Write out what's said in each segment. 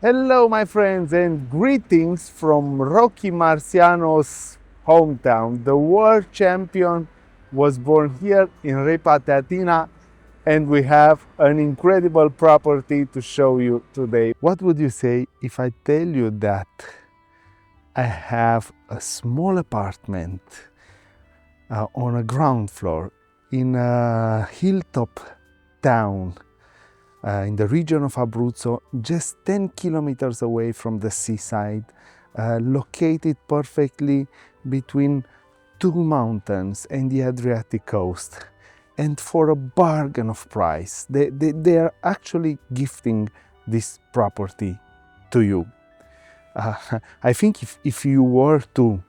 Hello, my friends, and greetings from Rocky Marciano's hometown. The world champion was born here in Ripa Teatina, and we have an incredible property to show you today. What would you say if I tell you that I have a small apartment on a ground floor in a hilltop town in the region of Abruzzo, just 10 kilometers away from the seaside, located perfectly between two mountains and the Adriatic coast. And for a bargain of price, they are actually gifting this property to you. I think if you were to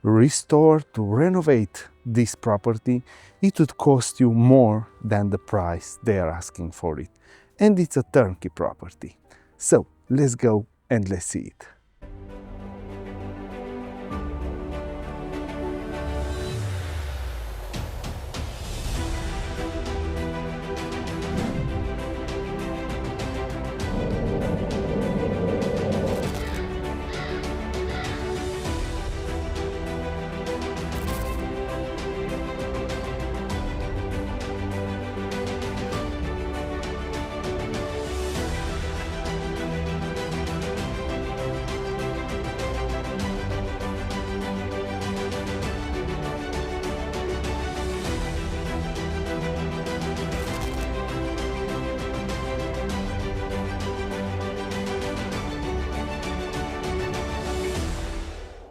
restore, to renovate this property, it would cost you more than the price they are asking for it. And it's a turnkey property. So let's go and let's see it.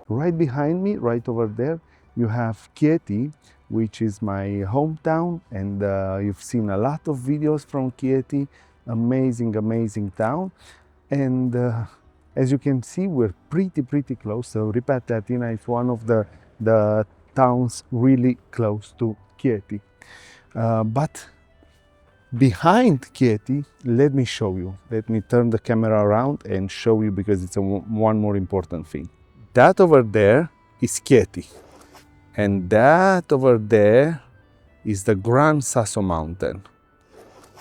Right behind me, right over there, you have Chieti, which is my hometown, and you've seen a lot of videos from Chieti. Amazing town. And as you can see, we're pretty close. So Ripa Teatina is one of the towns really close to Chieti. But behind Chieti, let me show you. Let me turn the camera around and show you, because it's one more important thing. That over there is Chieti, and that over there is the Gran Sasso mountain.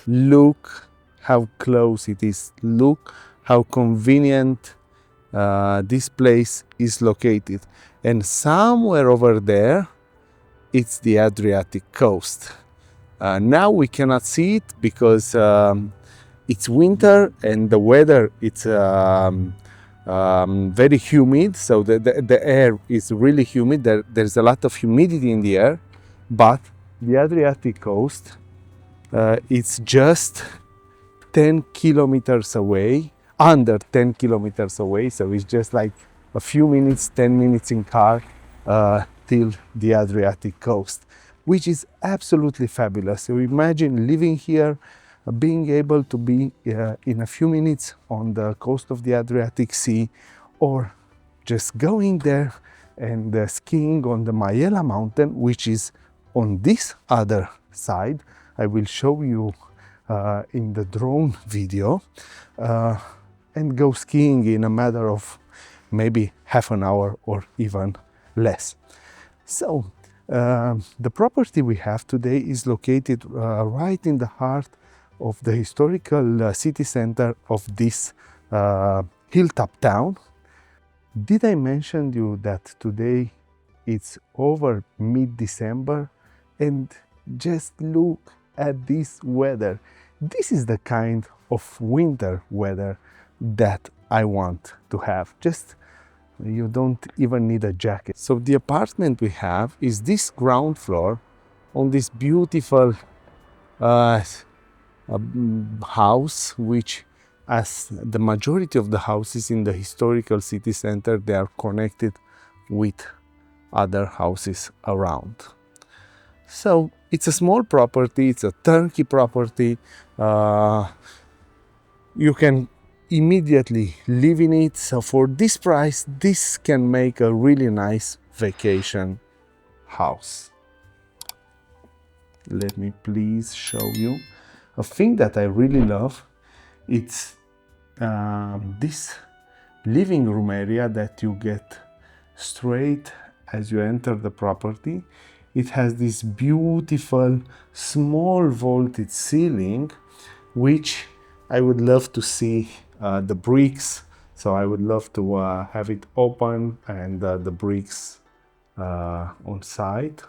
Look how close it is. Look how convenient this place is located. And somewhere over there, it's the Adriatic coast. Now we cannot see it because it's winter and the weather it's very humid, so the air is really humid. There's a lot of humidity in the air, but the Adriatic coast, it's just 10 kilometers away, under 10 kilometers away, so it's just like a few minutes, 10 minutes in car till the Adriatic coast, which is absolutely fabulous. So imagine living here, being able to be in a few minutes on the coast of the Adriatic Sea, or just going there and skiing on the Maiella mountain, which is on this other side. I will show you in the drone video, and go skiing in a matter of maybe half an hour or even less. So the property we have today is located right in the heart of the historical city center of this hilltop town. Did I mention you that today it's over mid-December, and just look at this weather. This is the kind of winter weather that I want to have. Just you don't even need a jacket. So the apartment we have is this ground floor on this beautiful house, which, as the majority of the houses in the historical city center, they are connected with other houses around. So it's a small property, it's a turnkey property. You can immediately live in it. So for this price, this can make a really nice vacation house. Let me please show you. A thing that I really love, it's this living room area that you get straight as you enter the property. It has this beautiful small vaulted ceiling, which I would love to see the bricks. So I would love to have it open and the bricks on site.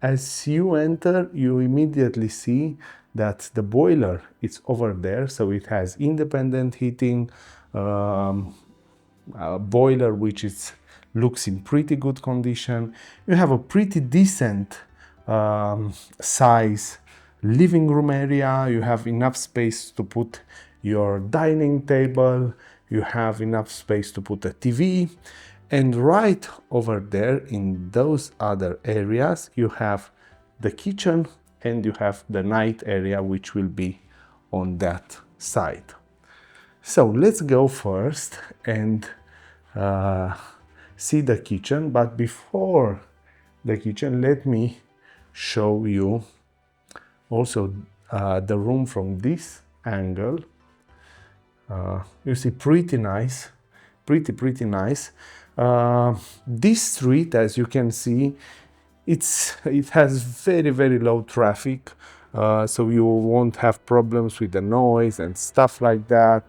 As you enter, you immediately see that the boiler is over there, so it has independent heating, boiler which looks in pretty good condition. You have a pretty decent size living room area. You have enough space to put your dining table. You have enough space to put a TV. And right over there in those other areas, you have the kitchen and you have the night area, which will be on that side. So let's go first and see the kitchen. But before the kitchen, let me show you also the room from this angle. You see, pretty nice, pretty nice. This street, as you can see, it has very low traffic, so you won't have problems with the noise and stuff like that.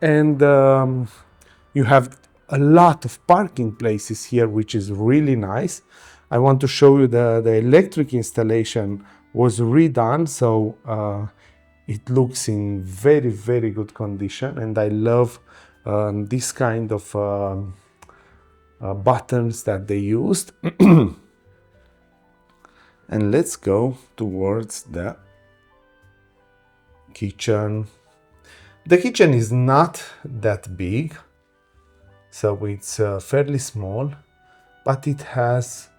And you have a lot of parking places here, which is really nice. I want to show you the electric installation was redone, so it looks in very good condition, and I love this kind of buttons that they used. And let's go towards the kitchen. The kitchen is not that big, so it's fairly small, but it has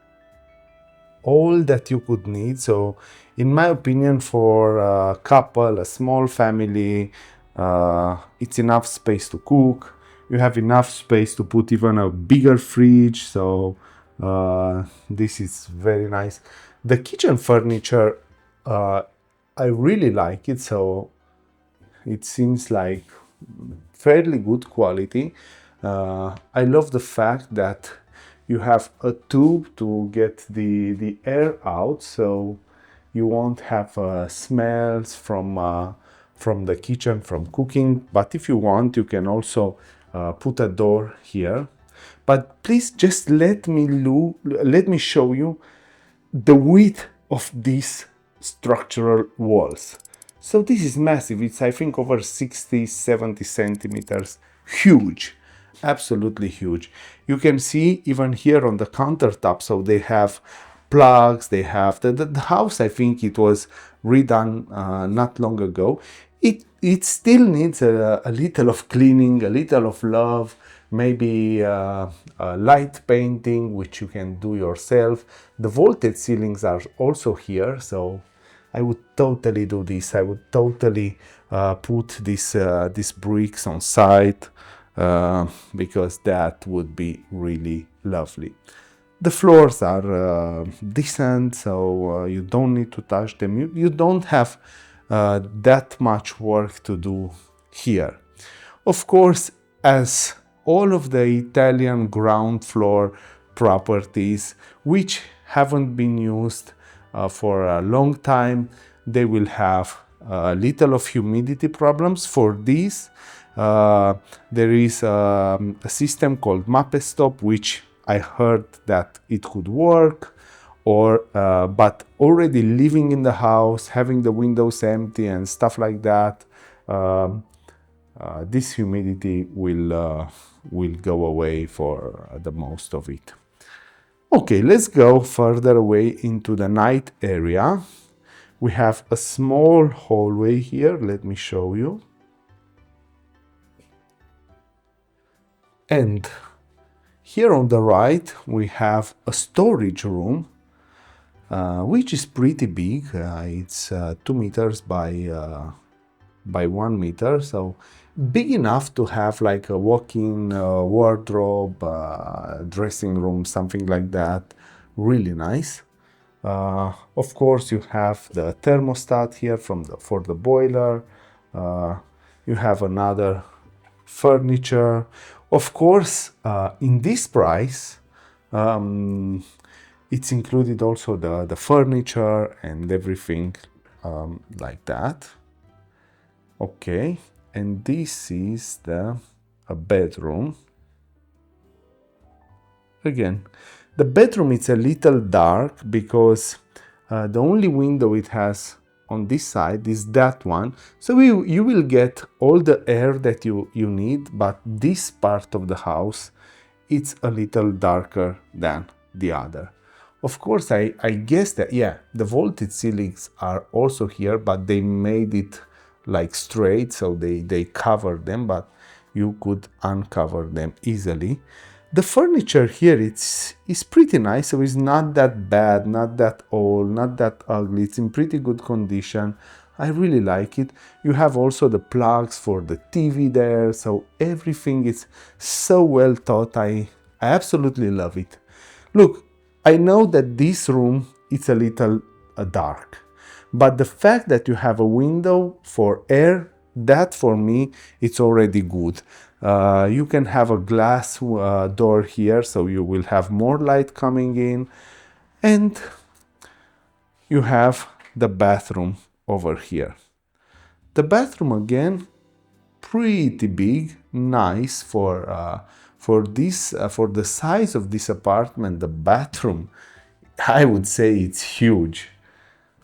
all that you could need. So in my opinion, for a couple, a small family, it's enough space to cook. You have enough space to put even a bigger fridge, so this is very nice. The kitchen furniture, I really like it, so it seems like fairly good quality. I love the fact that you have a tube to get the air out, so you won't have smells from the kitchen from cooking. But if you want, you can also put a door here. But please just let me show you the width of these structural walls. So this is massive. It's, I think, over 60-70 centimeters. Huge, absolutely huge. You can see even here on the countertop, so they have plugs, they have the house, I think it was redone not long ago. It still needs a little of cleaning, a little of love, maybe light painting, which you can do yourself. The vaulted ceilings are also here, so I would totally do this. I would totally put these bricks on site, because that would be really lovely. The floors are decent, so you don't need to touch them. You don't have that much work to do here. Of course, as all of the Italian ground floor properties, which haven't been used for a long time, they will have a little of humidity problems. For these, there is a system called Mapestop, which I heard that it could work, but already living in the house, having the windows empty and stuff like that, this humidity will go away for the most of it. Okay, let's go further away into the night area. We have a small hallway here. Let me show you. And here on the right, we have a storage room, which is pretty big. It's 2 meters by 1 meter, so big enough to have like a walk-in wardrobe, dressing room, something like that. Really nice. Of course, you have the thermostat here for the boiler. You have another furniture. Of course, in this price, it's included also the furniture and everything like that. Okay, And this is the a bedroom. Again, the bedroom is a little dark because the only window it has on this side is that one. So you will get all the air that you need, but this part of the house, it's a little darker than the other. Of course, I guess that, yeah, the vaulted ceilings are also here, but they made it like straight, so they covered them, but you could uncover them easily. The furniture here is pretty nice, so it's not that bad, not that old, not that ugly. It's in pretty good condition. I really like it. You have also the plugs for the TV there, so everything is so well thought. I absolutely love it. Look, I know that this room is a little dark, but the fact that you have a window for air, that for me, it's already good. You can have a glass door here, so you will have more light coming in. And you have the bathroom over here. The bathroom, again, pretty big, nice for this for the size of this apartment. The bathroom, I would say it's huge.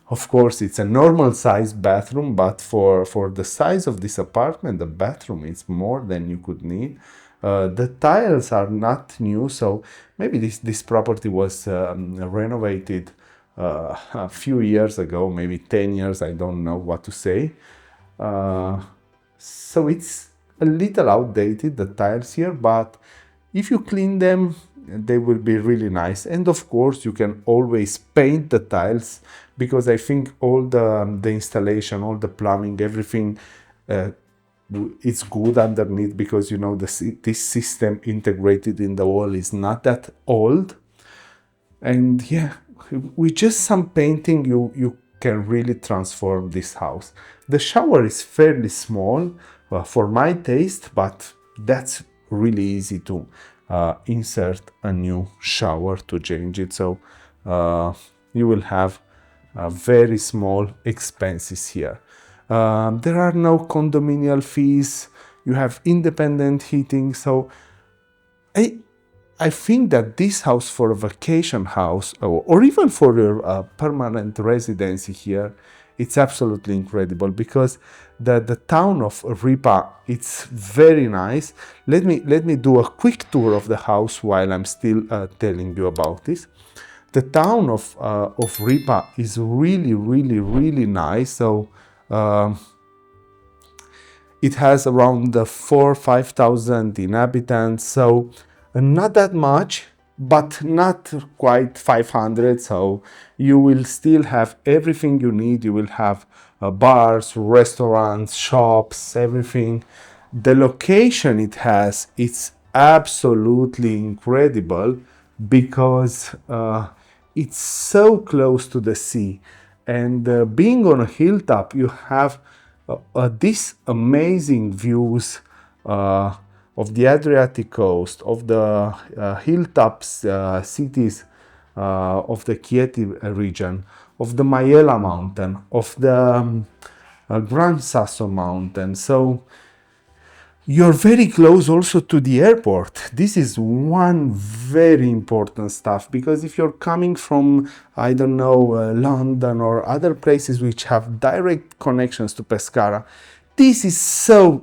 Of course, it's a normal size bathroom, but for the size of this apartment, the bathroom is more than you could need. The tiles are not new, so maybe this property was renovated a few years ago, maybe 10 years, I don't know what to say. So it's a little outdated, the tiles here, but if you clean them, they will be really nice. And of course, you can always paint the tiles, because I think all the installation, all the plumbing, everything, it's good underneath, because you know this system integrated in the wall is not that old. And yeah, with just some painting, you can really transform this house. The shower is fairly small for my taste, but that's really easy to insert a new shower to change it. So you will have very small expenses here. There are no condominium fees. You have independent heating. So I think that this house, for a vacation house, or even for your permanent residency here, it's absolutely incredible, because the town of Ripa, it's very nice. Let me do a quick tour of the house while I'm still telling you about this. The town of Ripa is really, really, really nice. So it has around 4,000-5,000 inhabitants. So not that much, but not quite 500. So you will still have everything you need. You will have bars, restaurants, shops, everything. The location it has, it's absolutely incredible, because it's so close to the sea. And being on a hilltop, you have these amazing views of the Adriatic coast, of the hilltops cities of the Chieti region, of the Maiella mountain, of the Gran Sasso mountain. So you're very close also to the airport. This is one very important stuff, because if you're coming from, I don't know, London or other places which have direct connections to Pescara, this is so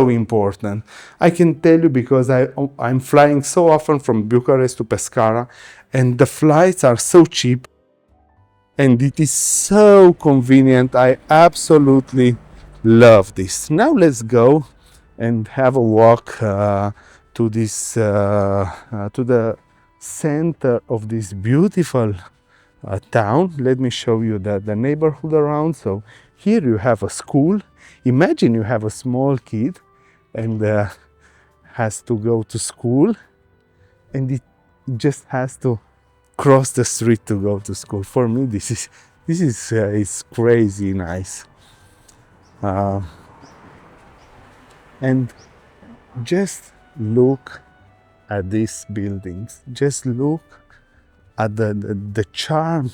important. I can tell you, because I'm flying so often from Bucharest to Pescara, and the flights are so cheap, and it is so convenient. I absolutely love this. Now let's go and have a walk to this to the center of this beautiful town. Let me show you the neighborhood around. So here you have a school. Imagine you have a small kid and has to go to school, and it just has to cross the street to go to school. For me, this is it's crazy nice. And just look at these buildings. Just look at the charm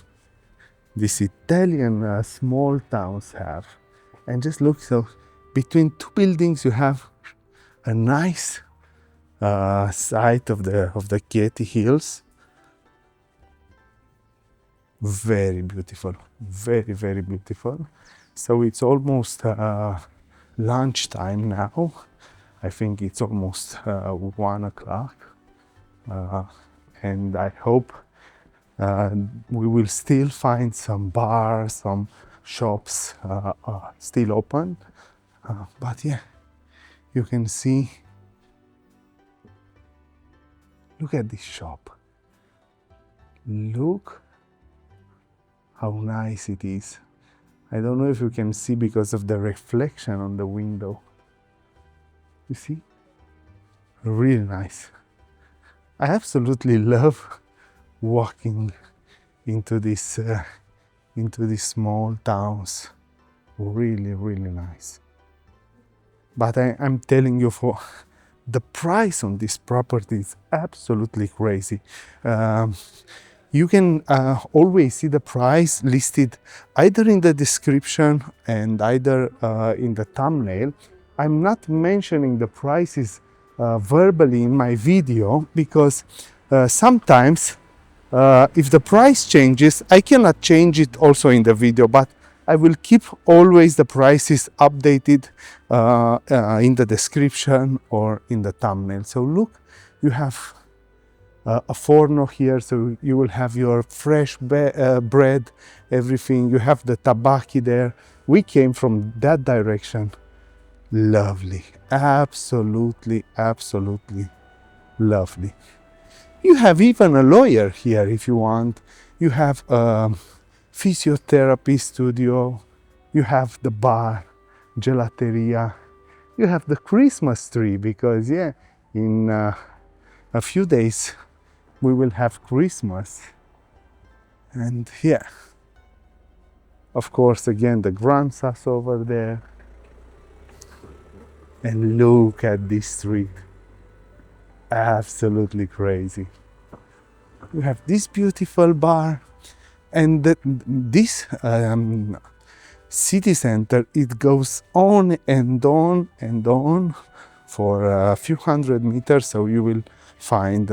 these Italian small towns have. And just look, so between two buildings you have a nice sight of the Chieti Hills. Very beautiful, very, very beautiful. So it's almost lunchtime now. I think it's almost 1 o'clock. And I hope we will still find some bars, some shops still open. But yeah, you can see, look at this shop. Look how nice it is. I don't know if you can see because of the reflection on the window. You see? Really nice. I absolutely love walking into these small towns. Really, really nice. But I'm telling you, for the price on this property is absolutely crazy. You can always see the price listed either in the description and either in the thumbnail. I'm not mentioning the prices verbally in my video because sometimes if the price changes, I cannot change it also in the video, but I will keep always the prices updated in the description or in the thumbnail. So look, you have a forno here, so you will have your fresh bread, everything. You have the tabacchi there. We came from that direction. Lovely, absolutely, absolutely lovely. You have even a lawyer here if you want. You have a physiotherapy studio. You have the bar, gelateria. You have the Christmas tree because, yeah, in a few days we will have Christmas. And yeah, of course, again, the grandsons over there. And look at this street. Absolutely crazy. You have this beautiful bar, and this city center, it goes on and on and on for a few hundred meters. So you will find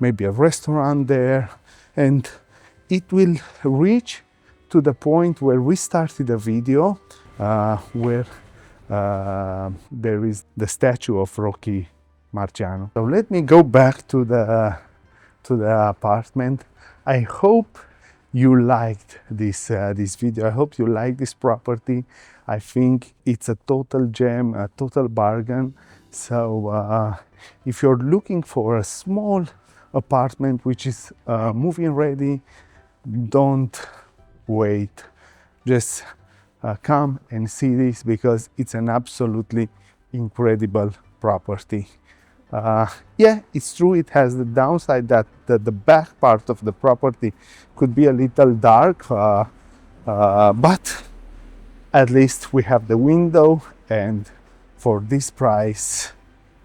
maybe a restaurant there, and it will reach to the point where we started the video, where there is the statue of Rocky Marciano. So let me go back to the apartment. I hope you liked this video. I hope you like this property. I think it's a total gem, a total bargain. So if you're looking for a small apartment which is move-in ready, don't wait. Just come and see this because it's an absolutely incredible property. Yeah, it's true, it has the downside that the back part of the property could be a little dark, but at least we have the window, and for this price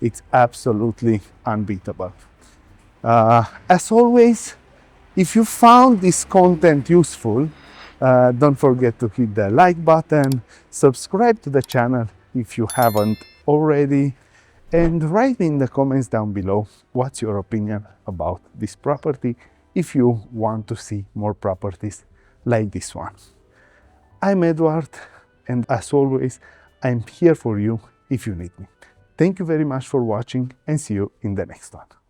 it's absolutely unbeatable. As always, if you found this content useful, don't forget to hit the like button, subscribe to the channel if you haven't already, and write in the comments down below what's your opinion about this property, if you want to see more properties like this one. I'm Edward, and as always, I'm here for you if you need me. Thank you very much for watching, and see you in the next one.